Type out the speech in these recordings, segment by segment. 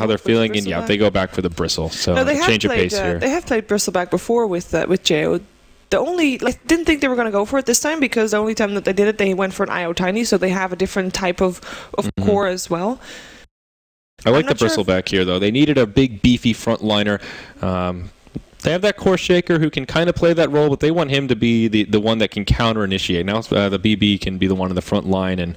how they're feeling, and yeah, they go back for the bristle. So change of pace here. They have played bristleback before with Jo. The only didn't think they were going to go for it this time, because the only time that they did it, they went for an IO Tiny, so they have a different type of core as well. I like the bristleback here, though. They needed a big, beefy frontliner. They have that core shaker who can kind of play that role, but they want him to be the one that can counter-initiate. Now the BB can be the one in the front line and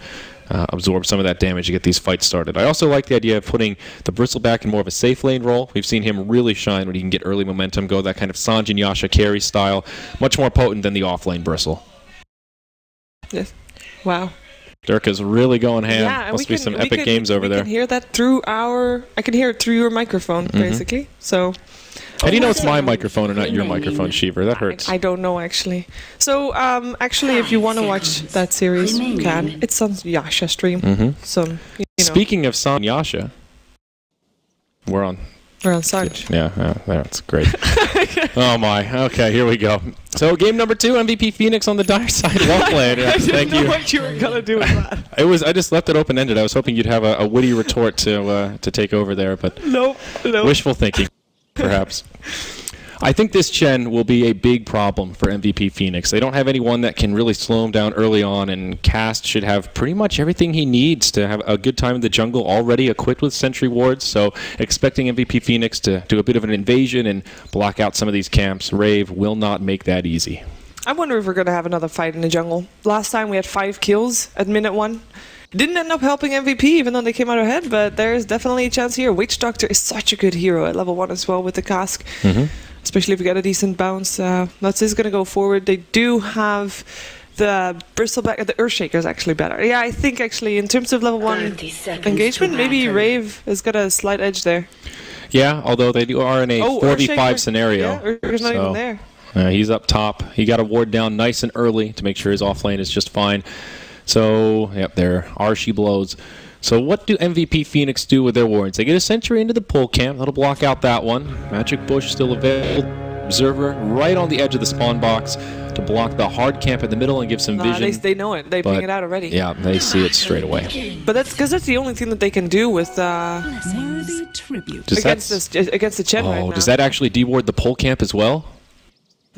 absorb some of that damage to get these fights started. I also like the idea of putting the bristleback in more of a safe lane role. We've seen him really shine when he can get early momentum, go that kind of Sanjin Yasha carry style. Much more potent than the off-lane bristle. Yes. Wow. Dirk is really going ham. Yeah, Must be some epic games over there. I can hear that through I can hear it through your microphone, basically. So. How do you know it's my microphone and not your microphone, Shiver? That hurts. I don't know, actually. So, actually, if you want to watch that series, you can. It's on Yasha stream. So, you know. Speaking of San Yasha, we're on Sanj. Yeah, that's great. Oh my. Okay, here we go. So game number 2, MVP Phoenix on the dire side. Well played. Yeah, thank you. I didn't know what you were gonna do with that. I just left it open ended. I was hoping you'd have a witty retort to take over there, but nope. Wishful thinking. Perhaps. I think this Chen will be a big problem for MVP Phoenix. They don't have anyone that can really slow him down early on, and Cast should have pretty much everything he needs to have a good time in the jungle, already equipped with sentry wards, so expecting MVP Phoenix to do a bit of an invasion and block out some of these camps. Rave will not make that easy. I wonder if we're going to have another fight in the jungle. Last time we had 5 kills at minute 1. Didn't end up helping MVP, even though they came out ahead, but there's definitely a chance here. Witch Doctor is such a good hero at level 1 as well with the cask, especially if you get a decent bounce. Nuts is going to go forward. They do have the bristleback, the Earthshaker is actually better. Yeah, I think actually in terms of level 1 engagement, maybe Rave has got a slight edge there. Yeah, although they are in a 4v5 scenario. Yeah, Earthshaker's not even there. He's up top. He got a ward down nice and early to make sure his offlane is just fine. So, yep, there are she blows. So what do MVP Phoenix do with their wards? They get a sentry into the pole camp. That'll block out that one. Magic Bush still available. Observer right on the edge of the spawn box to block the hard camp in the middle and give some vision. They know it. They ping it out already. Yeah, they see it straight away. But that's because that's the only thing that they can do with against the Chen right now. Does that actually deward the pole camp as well?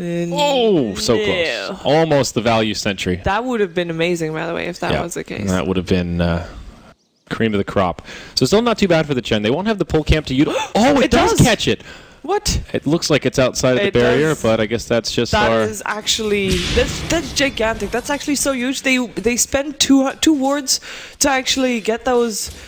Oh, so close. Almost the value sentry. That would have been amazing, by the way, if that was the case. That would have been cream of the crop. So still not too bad for the Chen. They won't have the pole camp to utilize. Oh, it does catch it. What? It looks like it's outside of the barrier, but I guess that's just That is actually... That's gigantic. That's actually so huge. They spent two wards to actually get those...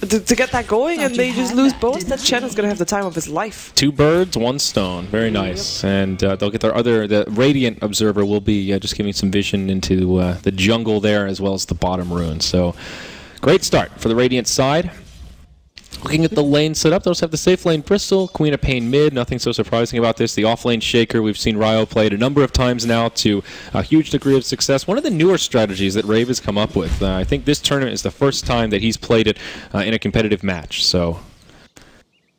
To get that going, and they just lose both. That Chen is going to have the time of his life. 2 birds, 1 stone. Very nice. And they'll get their the Radiant Observer will be just giving some vision into the jungle there, as well as the bottom rune. So, great start for the Radiant side. Looking at the lane setup, those have the safe lane Bristol, Queen of Pain mid, nothing so surprising about this. The off lane Shaker, we've seen Ryo play it a number of times now to a huge degree of success. One of the newer strategies that Rave has come up with. I think this tournament is the first time that he's played it in a competitive match, so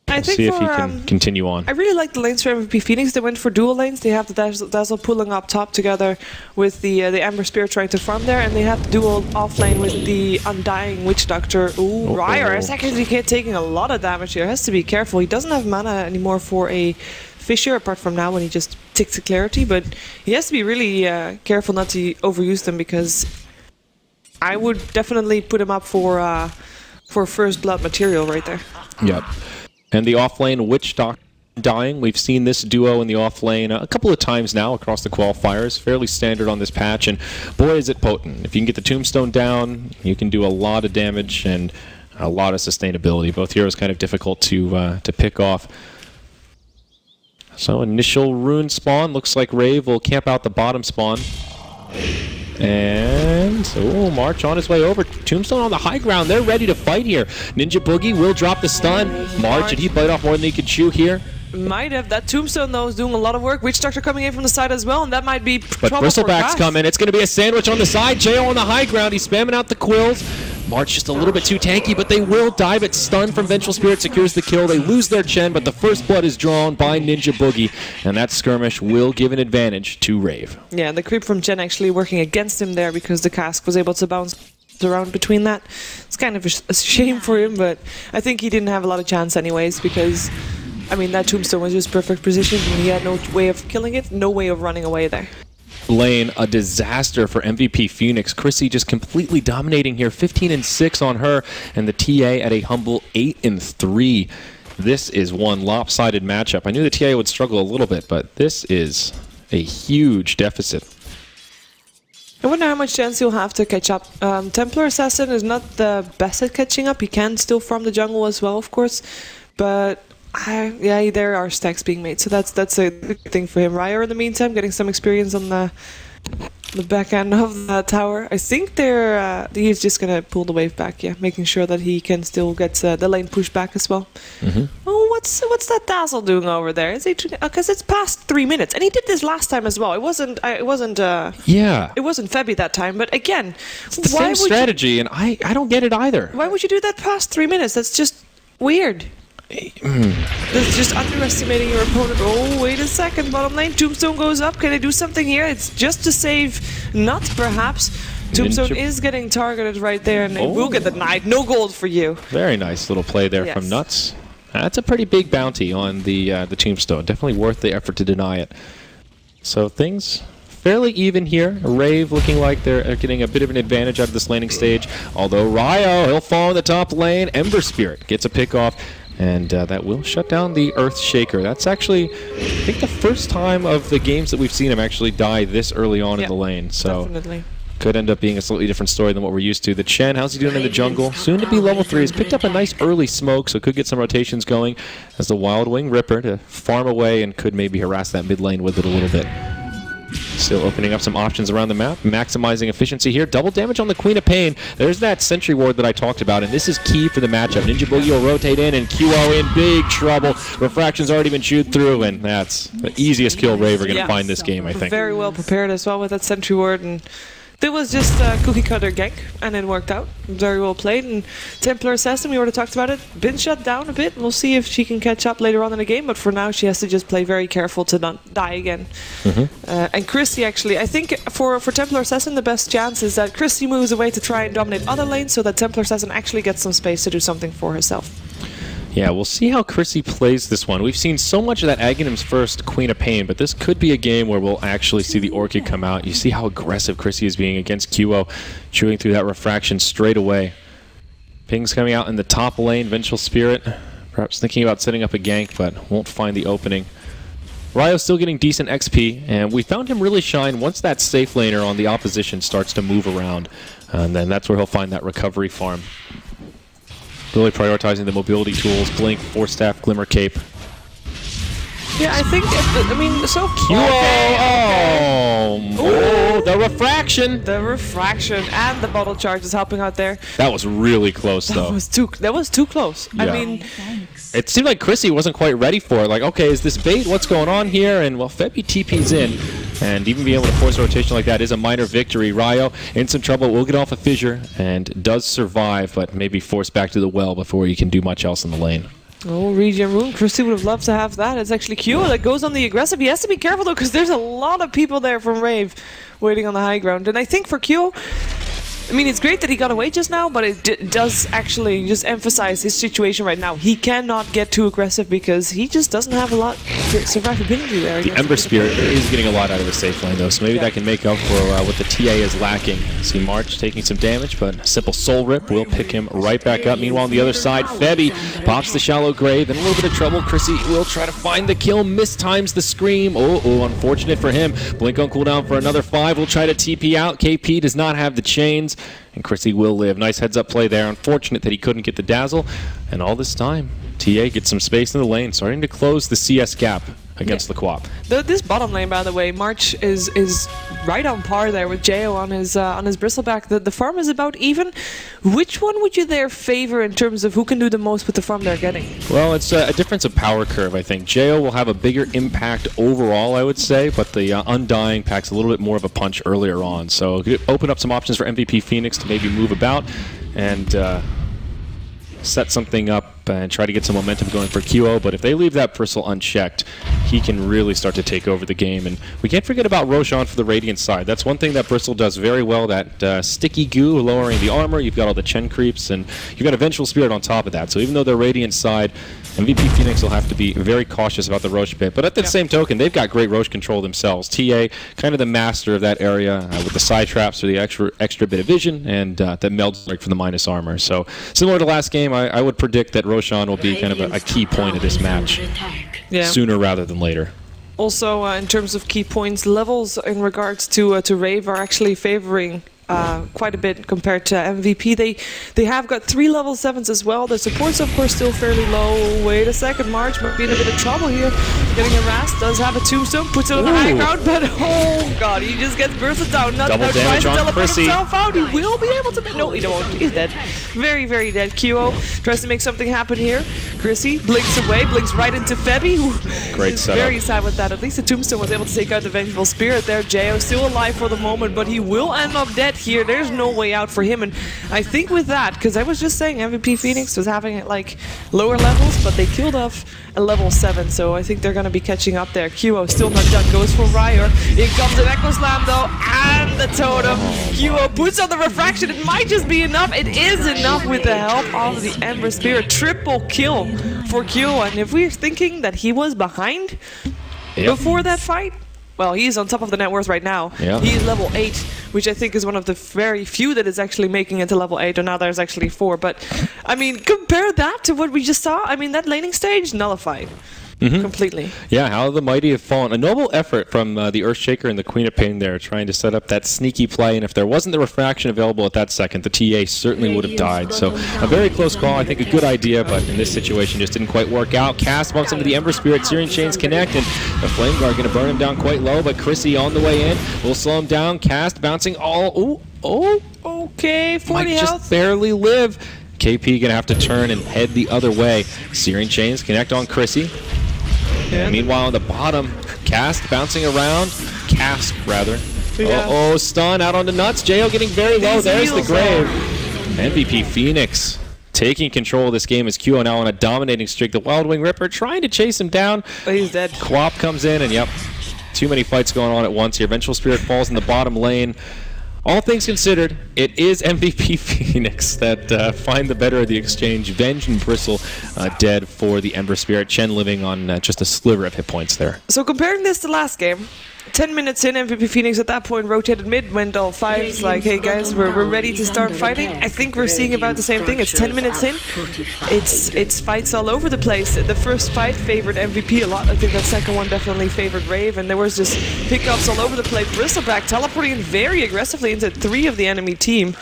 we'll see if he can continue on. I really like the lanes for MVP Phoenix. They went for dual lanes. They have the Dazzle pulling up top together with the Ember Spear trying to farm there, and they have the dual off lane with the Undying Witch Doctor. Ooh, Ryer is actually taking a lot of damage here. Has to be careful. He doesn't have mana anymore for a Fissure, apart from now when he just ticks a Clarity, but he has to be really careful not to overuse them, because I would definitely put him up for first blood material right there. Yep. And the offlane Witch Doctor dying. We've seen this duo in the offlane a couple of times now across the qualifiers. Fairly standard on this patch, and boy is it potent. If you can get the tombstone down, you can do a lot of damage and a lot of sustainability. Both heroes kind of difficult to pick off. So initial rune spawn. Looks like Rave will camp out the bottom spawn. And March on his way over. Tombstone on the high ground. They're ready to fight here. Ninja Boogie will drop the stun. March, did he bite off more than he could chew here? Might have. That Tombstone, though, is doing a lot of work. Witch Doctor coming in from the side as well, and that might be trouble. But Bristleback's coming. It's going to be a sandwich on the side. Jo on the high ground. He's spamming out the quills. March just a little bit too tanky, but they will dive it. Stun from Vengeful Spirit secures the kill. They lose their Chen, but the first blood is drawn by Ninja Boogie, and that skirmish will give an advantage to Rave. Yeah, the creep from Chen actually working against him there, because the cask was able to bounce around between that. It's kind of a shame for him, but I think he didn't have a lot of chance anyways because, I mean, that tombstone was just perfect position and he had no way of killing it, no way of running away there. Lane, a disaster for MVP Phoenix. Chrissy just completely dominating here, 15-6 on her, and the TA at a humble 8-3. This is one lopsided matchup. I knew the TA would struggle a little bit, but this is a huge deficit. I wonder how much chance he'll have to catch up. Templar Assassin is not the best at catching up. He can still farm the jungle as well, of course, but yeah, there are stacks being made, so that's a good thing for him. Ryer, in the meantime, getting some experience on the back end of the tower. I think he's just gonna pull the wave back, yeah, making sure that he can still get the lane pushed back as well. Oh, what's that Dazzle doing over there? Is he? Because it's past 3 minutes, and he did this last time as well. It wasn't Febby that time, but again, it's the same strategy, and I don't get it either. Why would you do that past 3 minutes? That's just weird. That's just underestimating your opponent. Oh, wait a second. Bottom lane. Tombstone goes up. Can they do something here? It's just to save Nuts, perhaps. Tombstone is getting targeted right there, and they will get denied. No gold for you. Very nice little play there from Nuts. That's a pretty big bounty on the Tombstone. Definitely worth the effort to deny it. So things fairly even here. Rave looking like they're getting a bit of an advantage out of this laning stage. Although Ryo, he'll fall in the top lane. Ember Spirit gets a pick off. And that will shut down the Earth Shaker. That's actually, I think, the first time of the games that we've seen him actually die this early on in the lane. So definitely. Could end up being a slightly different story than what we're used to. The Chen, how's he doing in the jungle? Soon to be level 3. He's picked up a nice early smoke, so could get some rotations going as the Wild Wing Ripper to farm away and could maybe harass that mid lane with it a little bit. Still opening up some options around the map, maximizing efficiency here. Double damage on the Queen of Pain. There's that Sentry Ward that I talked about, and this is key for the matchup. Ninja Boogie will rotate in, and QO in big trouble. Refraction's already been chewed through, and that's the easiest kill Rave are going to find this game, I think. Very well prepared as well with that Sentry Ward, and there was just a cookie cutter gank, and it worked out. Very well played. And Templar Assassin, we already talked about it, been shut down a bit. We'll see if she can catch up later on in the game, but for now she has to just play very careful to not die again. And Chrissy, actually, I think for Templar Assassin the best chance is that Chrissy moves away to try and dominate other lanes so that Templar Assassin actually gets some space to do something for herself. Yeah, we'll see how Chrissy plays this one. We've seen so much of that Aghanim's first Queen of Pain, but this could be a game where we'll actually see the Orchid come out. You see how aggressive Chrissy is being against QO, chewing through that refraction straight away. Ping's coming out in the top lane, Vengeful Spirit, perhaps thinking about setting up a gank, but won't find the opening. Ryo's still getting decent XP, and we found him really shine once that safe laner on the opposition starts to move around, and then that's where he'll find that recovery farm. Really prioritizing the mobility tools, Blink, Force Staff, Glimmer Cape. Yeah, I think, I mean, so Oh, the refraction! The refraction and the bottle charge is helping out there. That was really close, though. That was too close. Yeah. I mean, it seemed like Chrissy wasn't quite ready for it. Like, okay, is this bait? What's going on here? And, well, Febby TP's in. And even being able to force a rotation like that is a minor victory. Ryo in some trouble, will get off a fissure and does survive, but maybe forced back to the well before he can do much else in the lane. Oh, Regen Rune. Chrissy would have loved to have that. It's actually Q that goes on the aggressive. He has to be careful, though, because there's a lot of people there from Rave waiting on the high ground. And I think for Q, I mean, it's great that he got away just now, but it does actually just emphasize his situation right now. He cannot get too aggressive because he just doesn't have a lot of survivability there. The Ember Spirit is getting a lot out of the safe lane, though, so maybe that can make up for what the TA is lacking. See March taking some damage, but a simple Soul Rip will pick him right back up. Meanwhile, on the other side, Febby pops the shallow grave, then a little bit of trouble. Chrissy will try to find the kill, mistimes the scream. Oh, unfortunate for him. Blink on cooldown for another 5. Will try to TP out. KP does not have the chains. And Chrissy will live. Nice heads-up play there. Unfortunate that he couldn't get the Dazzle. And all this time, TA gets some space in the lane, starting to close the CS gap against the Quap. This bottom lane, by the way, March is right on par there with Jo on his bristleback. The farm is about even. Which one would you there favor in terms of who can do the most with the farm they're getting? Well, it's a difference of power curve, I think. Jo will have a bigger impact overall, I would say, but the Undying packs a little bit more of a punch earlier on. So open up some options for MVP Phoenix to maybe move about and set something up and try to get some momentum going for QO, but if they leave that Bristle unchecked, he can really start to take over the game. And we can't forget about Roshan for the Radiant side. That's one thing that Bristle does very well, that sticky goo lowering the armor. You've got all the Chen creeps, and you've got a Vengeful Spirit on top of that. So even though they're Radiant side, MVP Phoenix will have to be very cautious about the Roche bit. But at the same token, they've got great Roche control themselves. TA, kind of the master of that area with the side traps for the extra bit of vision, and that meld strike for the minus armor. So similar to last game, I would predict that Roshan will be kind of a key point of this match sooner rather than later. Also, in terms of key points, levels in regards to Rave are actually favoring quite a bit compared to MVP. They have got 3 level 7s as well. The support's of course still fairly low. Wait a second, March might be in a bit of trouble here. Getting harassed, does have a tombstone, puts it on the high ground, but oh god, he just gets bursted down. Nothing out, tries to teleport himself out. He will be able to... No, he won't. He's dead. Very, very dead. QO tries to make something happen here. Chrissy blinks away, blinks right into Febby, who Great is setup. very sad with that. At least the tombstone was able to take out the Vengeful Spirit there. Jo still alive for the moment, but he will end up dead here. There's no way out for him, and I think with that, because I was just saying MVP Phoenix was having like lower levels, but they killed off a level 7, so I think they're going to be catching up there. QO still not done, goes for Ryer. Here comes an Echo Slam though, and the totem. QO puts on the refraction. It might just be enough. It is enough with the help of the Ember Spirit. Triple kill for QO, and if we're thinking that he was behind before that fight, well, he's on top of the net worth right now. He is level 8, which I think is one of the very few that is actually making it to level 8, or now there's actually 4. But, I mean, compare that to what we just saw. I mean, that laning stage, nullified. Completely. Yeah, how the mighty have fallen. A noble effort from the Earthshaker and the Queen of Pain there, trying to set up that sneaky play, and if there wasn't the refraction available at that second, the TA certainly would have died. So a very close call, I think a good idea, but in this situation just didn't quite work out. Cast bumps into the Ember Spirit, Searing Chains connect, and the Flame Guard going to burn him down quite low, but Chrissy on the way in will slow him down. Cast bouncing all... okay, 40 Might health. Just barely live. KP going to have to turn and head the other way. Searing Chains connect on Chrissy. Meanwhile, on the bottom, Cast bouncing around. Cast, rather. Stun out on the nuts. Jo getting very low. There's the grave. MVP Phoenix taking control of this game as QO now on a dominating streak. The Wild Wing Ripper trying to chase him down. He's dead. Quap comes in, and yep, too many fights going on at once here. Vengeful Spirit falls in the bottom lane. All things considered, it is MVP Phoenix that find the better of the exchange. Venge and Bristle dead for the Ember Spirit. Chen living on just a sliver of hit points there. So comparing this to last game, 10 minutes in, MVP Phoenix at that point rotated mid, went all 5s, like, hey guys, we're ready to start fighting. I think we're seeing about the same thing. It's 10 minutes in, it's fights all over the place. The first fight favored MVP a lot. I think that second one definitely favored Rave, and there was just pickups all over the place. Bristleback teleporting in very aggressively into 3 of the enemy team.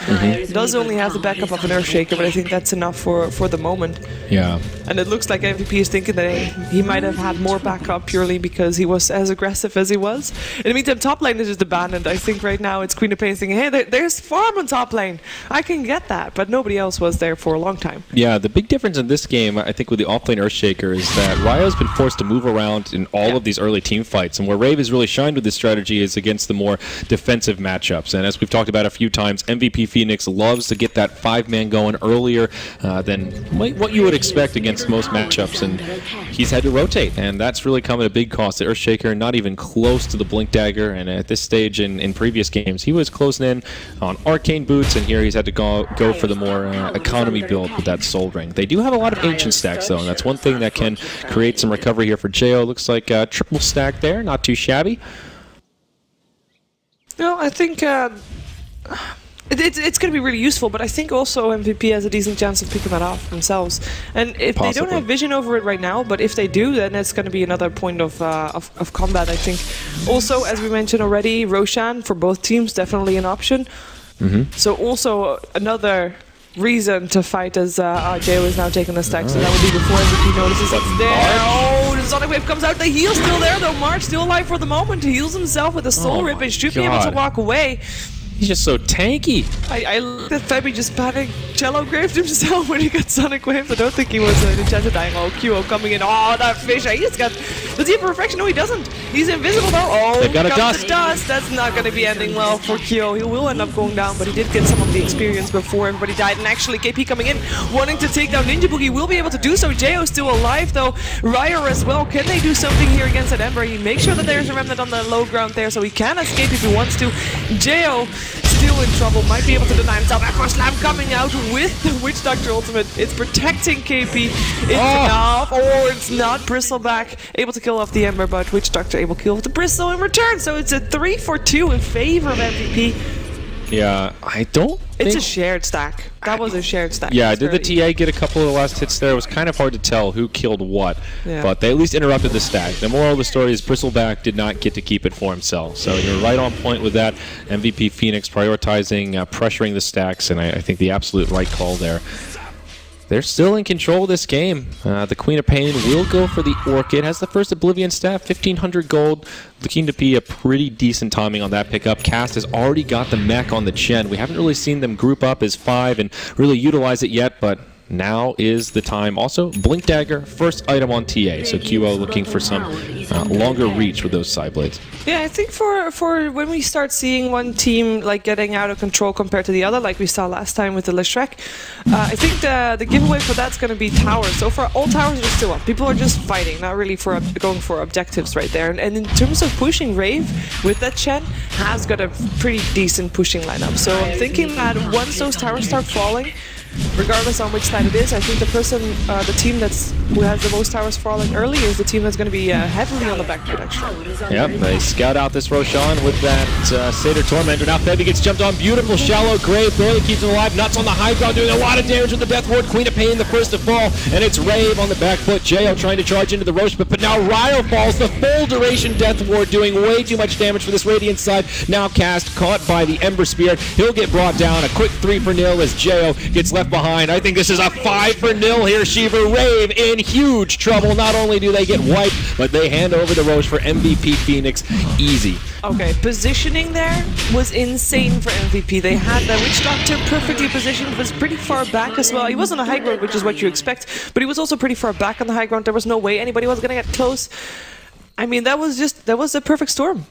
Does only have the backup of an Earthshaker, but I think that's enough for the moment. Yeah. And it looks like MVP is thinking that he might have had more backup purely because he was as aggressive as he was. In the meantime, top lane is just abandoned. I think right now it's Queen of Pain thinking, hey, there's farm on top lane. I can get that, but nobody else was there for a long time. Yeah, the big difference in this game, I think, with the off-lane Earthshaker is that Ryo's been forced to move around in all of these early team fights, and where Rave has really shined with this strategy is against the more defensive matchups. And as we've talked about a few times, MVP Phoenix loves to get that 5-man going earlier than what you would expect against most matchups, and he's had to rotate, and that's really come at a big cost. The Earthshaker not even close to the Blink Dagger, and at this stage in previous games he was closing in on Arcane Boots, and here he's had to go for the more economy build with that Soul Ring. They do have a lot of Ancient stacks though, and that's one thing that can create some recovery here for Jo. Looks like a triple stack there, not too shabby. No, I think it's going to be really useful, but I think also MVP has a decent chance of picking that off themselves. And if they don't have vision over it right now, but if they do, then it's going to be another point of combat, I think. Also, as we mentioned already, Roshan for both teams, definitely an option. So also another reason to fight as Jo is now taking the stack, so that would be before MVP notices it's there. Oh, the Sonic Wave comes out, the heal's still there though. March still alive for the moment, he heals himself with a Soul Rip and should be able to walk away. He's just so tanky. I looked at Febby just patting Cello Graved himself when he got Sonic Wave. I don't think he was enchanted dying. Oh, QO coming in. Oh, that fish. He just got Does he have perfection? No, he doesn't. He's invisible though. Oh, they've got a dust. Dust. That's not going to be ending well for Kyo. He will end up going down, but he did get some of the experience before everybody died. And actually, KP coming in, wanting to take down Ninja Boogie, will be able to do so. Jo still alive though. Ryer as well. Can they do something here against that Ember? He makes sure that there's a remnant on the low ground there, so he can escape if he wants to. Jo still in trouble, might be able to deny himself. Aqua Slam coming out with the Witch Doctor ultimate. It's protecting KP. It's enough. Oh, it's not. Bristleback able to kill off the Ember, but Witch Doctor able to kill off the Bristle in return. So it's a 3-for-2 in favor of MVP. Yeah, I don't think... It's a shared stack. That was a shared stack. Yeah, did the TA get a couple of the last hits there? It was kind of hard to tell who killed what, but they at least interrupted the stack. The moral of the story is Bristleback did not get to keep it for himself. So you're right on point with that. MVP Phoenix prioritizing, pressuring the stacks, and I think the absolute right call there. They're still in control of this game. The Queen of Pain will go for the Orchid. Has the first Oblivion staff, 1,500 gold. Looking to be a pretty decent timing on that pickup. Cast has already got the mech on the Chen. We haven't really seen them group up as 5 and really utilize it yet, but now is the time. Also, Blink Dagger, first item on TA. So QO looking for some longer reach with those side blades. Yeah, I think for when we start seeing one team like getting out of control compared to the other, like we saw last time with the Leshrac, I think the giveaway for that's going to be towers. So for all towers are still up. People are just fighting, not really for going for objectives right there. And in terms of pushing, Rave with that Chen has got a pretty decent pushing lineup. So I'm thinking that once those towers start falling, regardless on which side it is, I think the team who has the most towers falling early is the team that's going to be heavily on the back foot, actually. Yep, they scout out this Roshan with that Satyr Tormentor. Now Febby gets jumped on. Beautiful shallow grave, barely keeps him alive. Nuts on the high ground, doing a lot of damage with the Death Ward. Queen of Pain the first to fall, and it's Rave on the back foot. Jo trying to charge into the Roche, but now Ryo falls. The full duration Death Ward doing way too much damage for this Radiant side. Now Cast caught by the Ember Spear. He'll get brought down. A quick 3-for-0 as Jo gets left behind. I think this is a 5-for-0 here. Shiva Rave in huge trouble. Not only do they get wiped, but they hand over the Roche for MVP Phoenix. Easy. Okay, positioning there was insane for MVP. They had the Witch Doctor perfectly positioned, was pretty far back as well. He was on the high ground, which is what you expect, but he was also pretty far back on the high ground. There was no way anybody was going to get close. I mean, that was a perfect storm.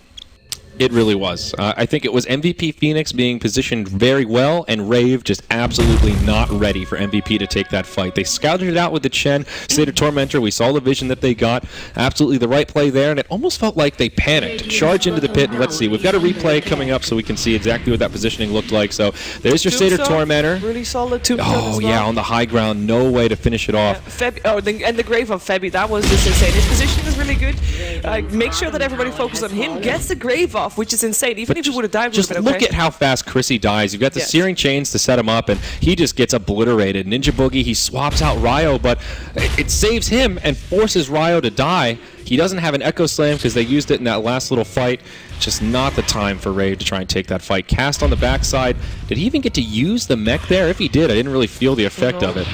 It really was. I think it was MVP Phoenix being positioned very well, and Rave just absolutely not ready for MVP to take that fight. They scouted it out with the Chen, Satyr Tormentor. We saw the vision that they got. Absolutely the right play there, and it almost felt like they panicked. Charge into the pit, and let's see. We've got a replay coming up so we can see exactly what that positioning looked like. So there's your Satyr Tormentor. Really solid tombstone as well. Yeah, on the high ground. No way to finish it off. And the grave of Febby, that was just insane. His positioning is really good. Make sure that everybody focuses on him. Gets the grave off, which is insane. Even if he would have died, just look at how fast Chrissy dies. You've got the searing chains to set him up, and he just gets obliterated. Ninja Boogie, he swaps out Ryo, but it saves him and forces Ryo to die. He doesn't have an Echo Slam because they used it in that last little fight. Just not the time for Rave to try and take that fight. Cast on the backside. Did he even get to use the mech there? If he did, I didn't really feel the effect of it.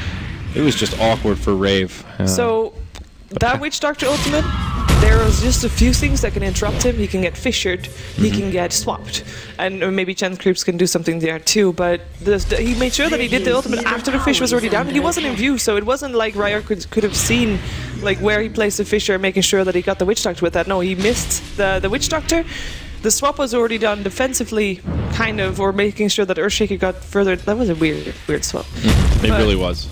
It was just awkward for Rave. So that Witch Doctor ultimate, there's just a few things that can interrupt him. He can get fissured, he can get swapped, and maybe Chance Creeps can do something there too, but he made sure that he did the ultimate after the fish was already down, and he wasn't in view, so it wasn't like Ryer could have seen like where he placed the Fisher, making sure that he got the Witch Doctor with that. No, he missed the Witch Doctor. The swap was already done defensively, kind of, or making sure that Earthshaker got further. That was a weird swap. It really was.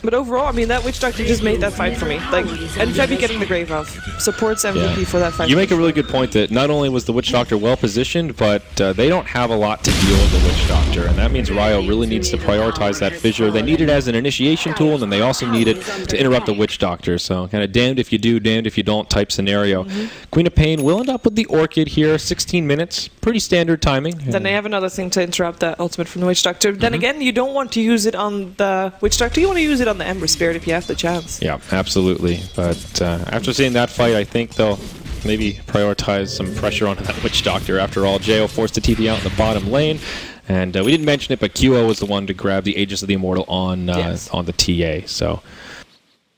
But overall, I mean, that Witch Doctor just made that fight for me. Like, and Febby getting the grave off supports MVP for that fight. You make a really good point that not only was the Witch Doctor well positioned, but they don't have a lot to deal with the Witch Doctor, and that means Ryo really needs to prioritize that fissure. They need it as an initiation tool, and then they also need it to interrupt the Witch Doctor. So kind of damned if you do, damned if you don't type scenario. Queen of Pain will end up with the Orchid here, 16 minutes, pretty standard timing. Then they have another thing to interrupt the ultimate from the Witch Doctor. Then again, you don't want to use it on the Witch Doctor. You want to use it on the Ember Spirit if you have the chance. Yeah, absolutely. But after seeing that fight, I think they'll maybe prioritize some pressure onto that Witch Doctor. After all, Jo forced to TP out in the bottom lane. And we didn't mention it, but QO was the one to grab the Aegis of the Immortal on the TA. So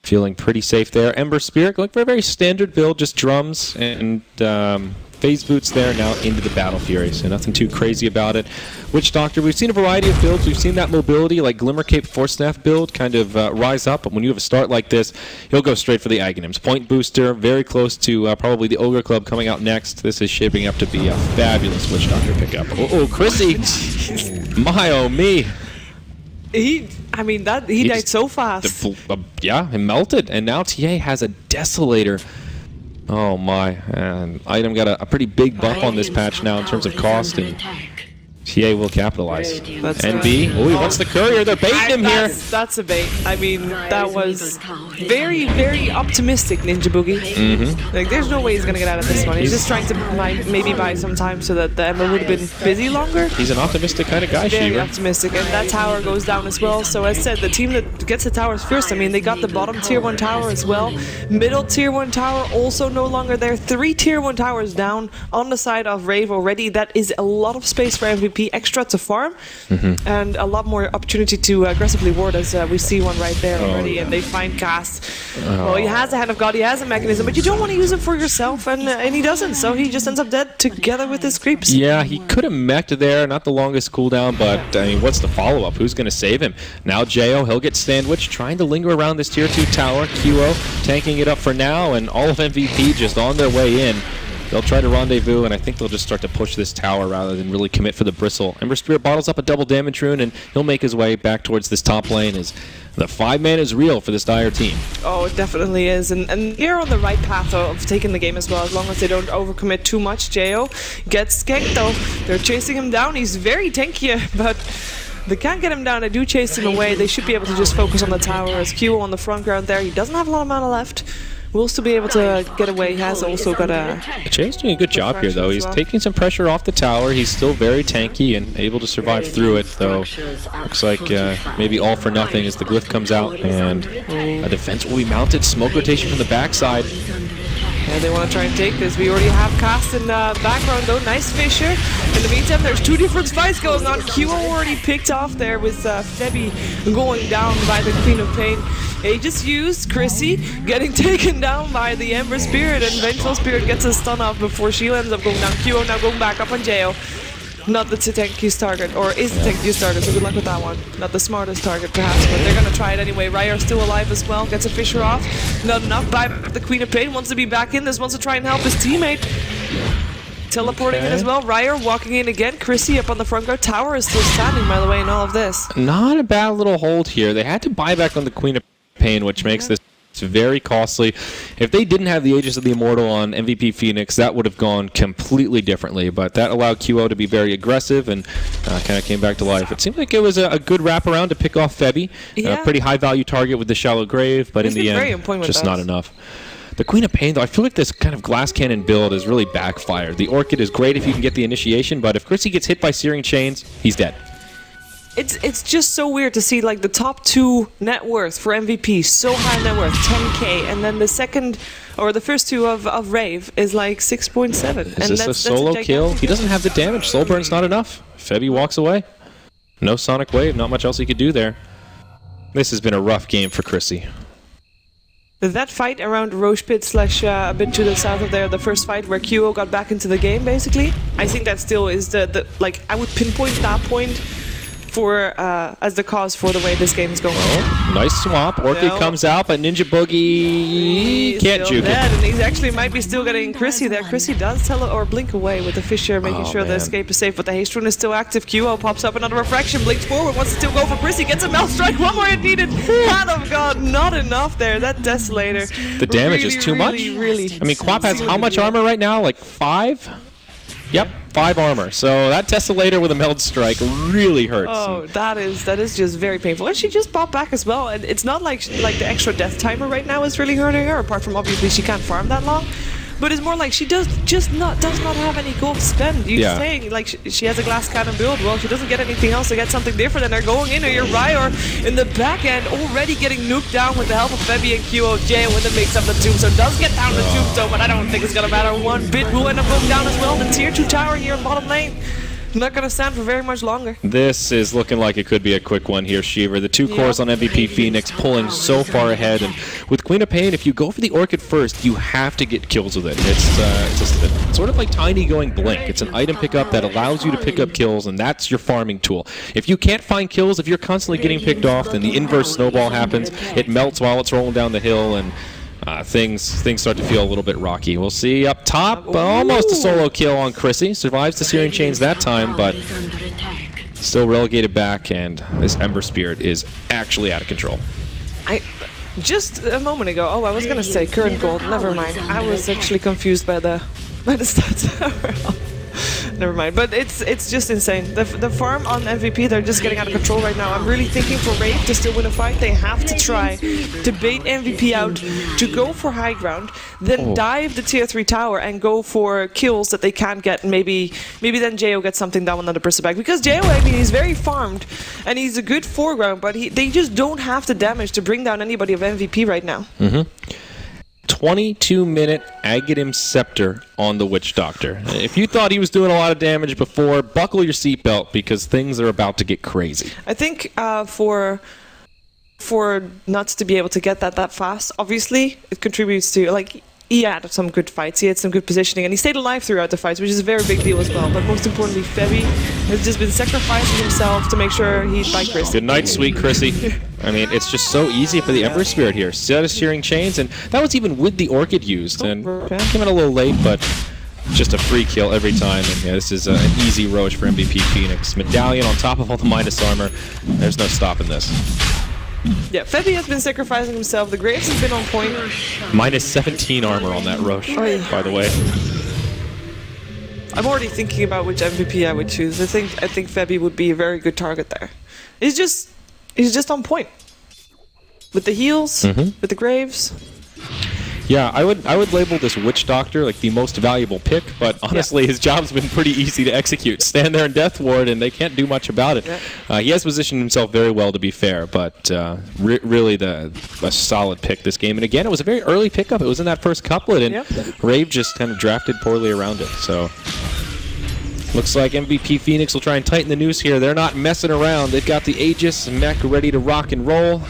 feeling pretty safe there. Ember Spirit going for a very standard build, just drums and phase boots there, now into the Battle Fury, so nothing too crazy about it. Witch Doctor, we've seen a variety of builds. We've seen that mobility, like Glimmer Cape Force Staff build, kind of rise up. But when you have a start like this, he'll go straight for the Aghanims. Point booster, very close to probably the Ogre Club coming out next. This is shaping up to be a fabulous Witch Doctor pickup. Oh, Chrissy! My oh me! He died so fast. Yeah, he melted, and now TA has a Desolator. Oh my, and Item got a pretty big buff on this patch now in terms of cost, and TA will capitalize. That's NB, oh, he wants the courier. They're baiting him here. That's a bait. I mean, that was very, very optimistic, Ninja Boogie. Like, there's no way he's gonna get out of this one. He's just trying to maybe buy some time so that the Ember would have been busy longer. He's an optimistic kind of guy, Very optimistic, and that tower goes down as well. So as said, the team that gets the towers first, I mean, they got the bottom tier 1 tower as well. Middle tier 1 tower also no longer there. 3 tier 1 towers down on the side of Rave already. That is a lot of space for MVP extra to farm, and a lot more opportunity to aggressively ward, as we see one right there already. And they find Cast. Well, he has a Hand of God, he has a mechanism, but you don't want to use it for yourself, and he doesn't, so he just ends up dead together with his creeps. Yeah, he could have mech'd there, not the longest cooldown, but I mean, what's the follow-up? Who's going to save him? Now Jo, he'll get sandwiched, trying to linger around this tier 2 tower. QO tanking it up for now, and all of MVP just on their way in. They'll try to rendezvous, and I think they'll just start to push this tower rather than really commit for the Bristle. Ember Spirit bottles up a double damage rune, and he'll make his way back towards this top lane as the 5-man is real for this Dire team. Oh, it definitely is, and they're on the right path of taking the game as well, as long as they don't overcommit too much. Jo gets skanked though. They're chasing him down. He's very tanky, but they can't get him down. They do chase him away. They should be able to just focus on the tower as QO on the front ground there. He doesn't have a lot of mana left. Will still be able to get away. He has also got a... Jay's doing a good job here, though. He's taking some pressure off the tower. He's still very tanky and able to survive through it, though. Looks like maybe all for nothing as the glyph comes out, and a defense will be mounted. Smoke rotation from the backside. Yeah, they want to try and take this. We already have Cast in the background, though. Nice Fisher. In the meantime, there's 2 different fights going on. QO already picked off there with Febby going down by the Queen of Pain. He just used Chrissy getting taken down by the Ember Spirit, and Vengeful Spirit gets a stun off before she ends up going down. QO now going back up on Jo. Not the tankiest target, or is the tankiest target, so good luck with that one. Not the smartest target, perhaps, but they're going to try it anyway. Ryer's still alive as well, gets a Fisher off. Not enough by the Queen of Pain, wants to be back in this, wants to try and help his teammate. Teleporting in as well. Ryer walking in again. Chrissy up on the front guard. Tower is still standing, by the way, in all of this. Not a bad little hold here. They had to buy back on the Queen of Pain, which makes this very costly. If they didn't have the Aegis of the Immortal on MVP Phoenix, that would have gone completely differently, but that allowed QO to be very aggressive and kind of came back to life. It seemed like it was a good wraparound to pick off Febby. A pretty high-value target with the Shallow Grave, but in the end, just not enough. The Queen of Pain, though, I feel like this kind of glass cannon build is really backfired. The Orchid is great if you can get the initiation, but if Chrissy gets hit by Searing Chains, he's dead. It's just so weird to see like the top 2 net worth for MVP, so high net worth, 10k, and then the second or the first 2 of Rave is like 6.7. Is this a solo kill? He doesn't have the damage. Soul Burn's not enough. Febby walks away. No Sonic Wave, not much else he could do there. This has been a rough game for Chrissy. That fight around Roche Pit slash a bit to the south of there, the first fight where QO got back into the game, basically, I think that still is the like, I would pinpoint that point for as the cause for the way this game is going. Oh, nice swap. Orchid comes out, but Ninja Boogie can't juke it. And he actually might be still getting Chrissy there. Chrissy does blink away with the Fisher, making sure the escape is safe, but the haste rune is still active. QO pops up another refraction, blinks forward, wants to still go for Chrissy, gets a Melt Strike, one more hit needed. Hand of God, not enough there. That Desolator. The damage is too much. Really. I mean, Quap has how much armor right now? Like 5? Yep, 5 armor. So that Desolator with a Meld Strike really hurts. Oh, that is just very painful. And she just popped back as well. And it's not like the extra death timer right now is really hurting her, apart from obviously she can't farm that long. But it's more like she does not have any gold to spend. You're saying like she has a glass cannon build. Well, she doesn't get anything else to get something different, and they're going in. Or your Ryer in the back end already getting nuked down with the help of Febby and QOJ when it makes up the tombstone. Does get down the tombstone, but I don't think it's gonna matter one bit. Will end up going down as well. The tier 2 tower here in bottom lane. Not going to stand for very much longer. This is looking like it could be a quick one here, Shiver. The 2 cores on MVP Phoenix pulling so far ahead, and with Queen of Pain, if you go for the Orchid first, you have to get kills with it. It's sort of like Tiny going Blink. It's an item pickup that allows you to pick up kills, and that's your farming tool. If you can't find kills, if you're constantly getting picked off, then the inverse snowball happens. It melts while it's rolling down the hill, and things start to feel a little bit rocky. We'll see up top, almost a solo kill on Chrissy. Survives the Searing Chains that time, but still relegated back, and this Ember Spirit is actually out of control. Just a moment ago, I was going to say current gold, never mind. I was actually confused by the stats. Never mind, but it's just insane. The farm on MVP, they're just getting out of control right now. I'm really thinking for Rave to still win a fight, they have to try to bait MVP out, to go for high ground, then dive the tier 3 tower and go for kills that they can't get, and maybe then Jo gets something down another person back. Because Jo, I mean, he's very farmed, and he's a good foreground, but they just don't have the damage to bring down anybody of MVP right now. 22-minute Aghanim Scepter on the Witch Doctor. If you thought he was doing a lot of damage before, buckle your seatbelt because things are about to get crazy. I think for Nuts to be able to get that fast, obviously, it contributes to, like, he had some good fights, he had some good positioning, and he stayed alive throughout the fights, which is a very big deal as well. But most importantly, Febby has just been sacrificing himself to make sure he's by Chrissy. Good night, sweet Chrissy. I mean, it's just so easy for the Ember Spirit here. Set of Searing Chains, and that was even with the Orchid used. And came in a little late, but just a free kill every time. And yeah, this is an easy Roche for MVP Phoenix. Medallion on top of all the minus armor. There's no stopping this. Yeah, Febby has been sacrificing himself. The Graves has been on point. Minus 17 armor on that Roche, by the way. I'm already thinking about which MVP I would choose. I think Febby would be a very good target there. He's just on point with the heals, with the Graves. Yeah, I would label this Witch Doctor like the most valuable pick, but honestly, his job's been pretty easy to execute. Stand there in Death Ward, and they can't do much about it. He has positioned himself very well, to be fair, but really a solid pick this game. And again, it was a very early pickup. It was in that first couplet, and Rave just kind of drafted poorly around it. So looks like MVP Phoenix will try and tighten the noose here. They're not messing around. They've got the Aegis and mech ready to rock and roll.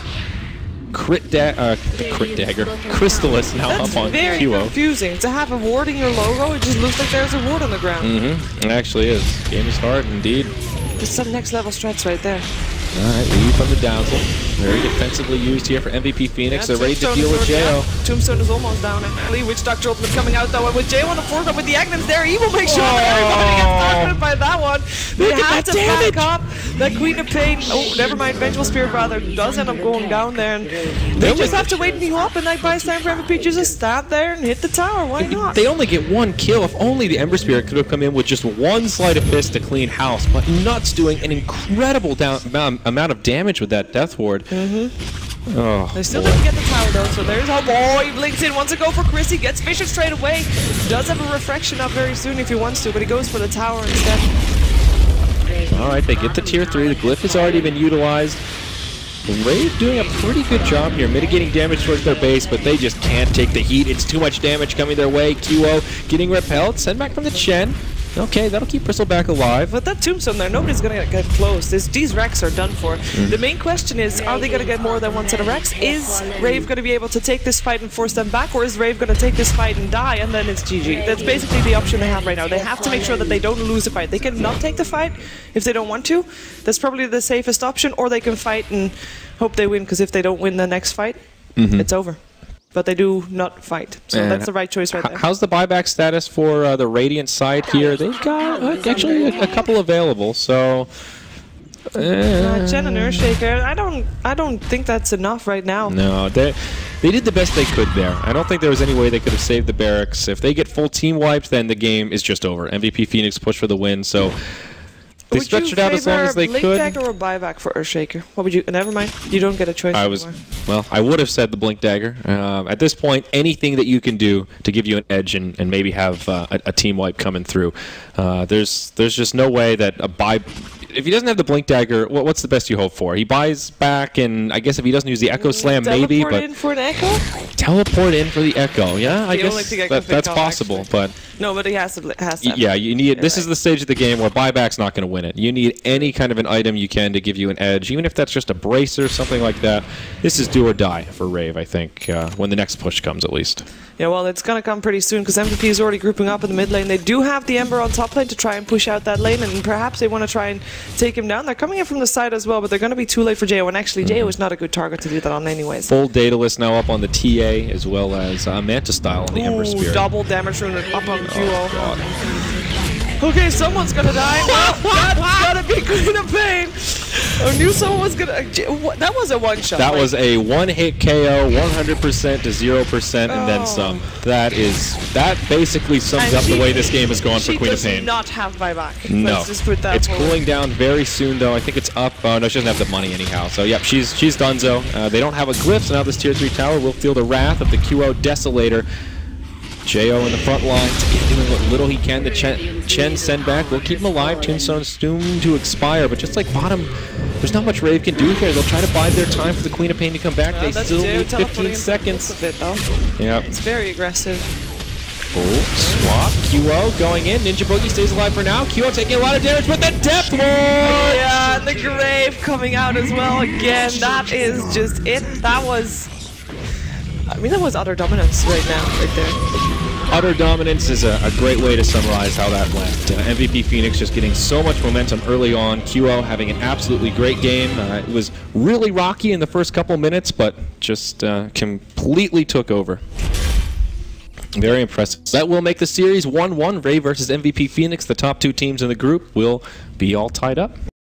Crit Dagger, Crystallis now That's up on very QO. confusing. To have a ward in your logo, it just looks like there's a ward on the ground. It actually is. Game is hard, indeed. Just some next level strats right there. Alright, lead from the Dazzle. Very defensively used here for MVP Phoenix. They're ready to deal with Jo. Tombstone is almost down, actually. Witch Doctor ultimate coming out, though. And with Jo on the foreground with the Aghanim's there, he will make sure that everybody gets targeted by that one. They have to back up. That Queen of Pain. Oh, never mind. Vengeful Spirit, rather, does end up going down there. And they just have to wait and heal up. And that buys time for MVP just to stand there and hit the tower. Why not? They only get one kill. If only the Ember Spirit could have come in with just one sleight of fist to clean house. But Nuts doing an incredible amount of damage with that Death Ward. Oh, they still didn't get the tower though, so there's how he blinks in, wants to go for Chrissy, gets Vision straight away. Does have a refraction up very soon if he wants to, but he goes for the tower instead. Alright, they get the tier 3, the glyph has already been utilized. Rave doing a pretty good job here, mitigating damage towards their base, but they just can't take the heat. It's too much damage coming their way. QO getting repelled, send back from the Chen. Okay, that'll keep Bristleback alive. But that Tombstone there, nobody's going to get close. These Rex are done for. The main question is, are they going to get more than one set of Rex? Is Rave going to be able to take this fight and force them back, or is Rave going to take this fight and die, and then it's GG? That's basically the option they have right now. They have to make sure that they don't lose the fight. They can not take the fight if they don't want to. That's probably the safest option, or they can fight and hope they win, because if they don't win the next fight, it's over. But they do not fight, so that's the right choice right there. How's the buyback status for the Radiant side here? They've got actually a couple available, so... Chen and Earthshaker, I don't think that's enough right now. No, they did the best they could there. I don't think there was any way they could have saved the barracks. If they get full team wiped, then the game is just over. MVP Phoenix push for the win, so... They stretched it out as long as they could. Blink Dagger or buyback for Earthshaker? What would you? Never mind. You don't get a choice anymore. Well, I would have said the Blink Dagger. At this point, anything that you can do to give you an edge and maybe have a team wipe coming through. There's just no way that a buy. If he doesn't have the Blink Dagger, what's the best you hope for? He buys back, and I guess if he doesn't use the Echo Slam, maybe. But teleport in for an Echo? Teleport in for the Echo, yeah. I guess that's possible, actually. but Nobody has that. Yeah, you need. This right. is the stage of the game where buyback's not going to win it. You need any kind of an item you can to give you an edge, even if that's just a bracer, something like that. This is do or die for Rave, I think, when the next push comes at least. Yeah, well, it's going to come pretty soon because MVP is already grouping up in the mid lane. They do have the Ember on top lane to try and push out that lane, and perhaps they want to try and take him down. They're coming in from the side as well, but they're going to be too late for Jo, and actually Jo is not a good target to do that on anyways. Full data list now up on the TA, as well as Manta Style on the Ember Spear. Double damage rune up on Duo. God. Okay, someone's gonna die. Well, that's gotta be Queen of Pain. I knew someone was gonna. That was a one shot. That was a one-hit KO, 100% to 0%, and then some. That basically sums up the way this game is going for Queen of Pain. She does not have buyback. No, Let's just put that it's forward. cooling down very soon though. I think it's up. Oh no, she doesn't have the money anyhow. So yep, she's donezo. They don't have a glyph, so now this tier 3 tower will feel the wrath of the QO Desolator. Jo in the front line, doing what little he can. The Chen send back will keep him alive. Tombstone's doomed to expire, but just like bottom, there's not much Rave can do here. They'll try to bide their time for the Queen of Pain to come back. They still need 15 seconds. Yep. It's very aggressive. Oh, swap. QO going in. Ninja Boogie stays alive for now. QO taking a lot of damage, but the Depth Ward! Yeah, and the Grave coming out as well again. That is just it. That was... I mean, that was utter dominance right now, right there. Utter dominance is a great way to summarize how that went. MVP Phoenix just getting so much momentum early on. QO having an absolutely great game. It was really rocky in the first couple minutes, but just completely took over. Very impressive. That will make the series 1-1. Rave versus MVP Phoenix. The top two teams in the group will be all tied up.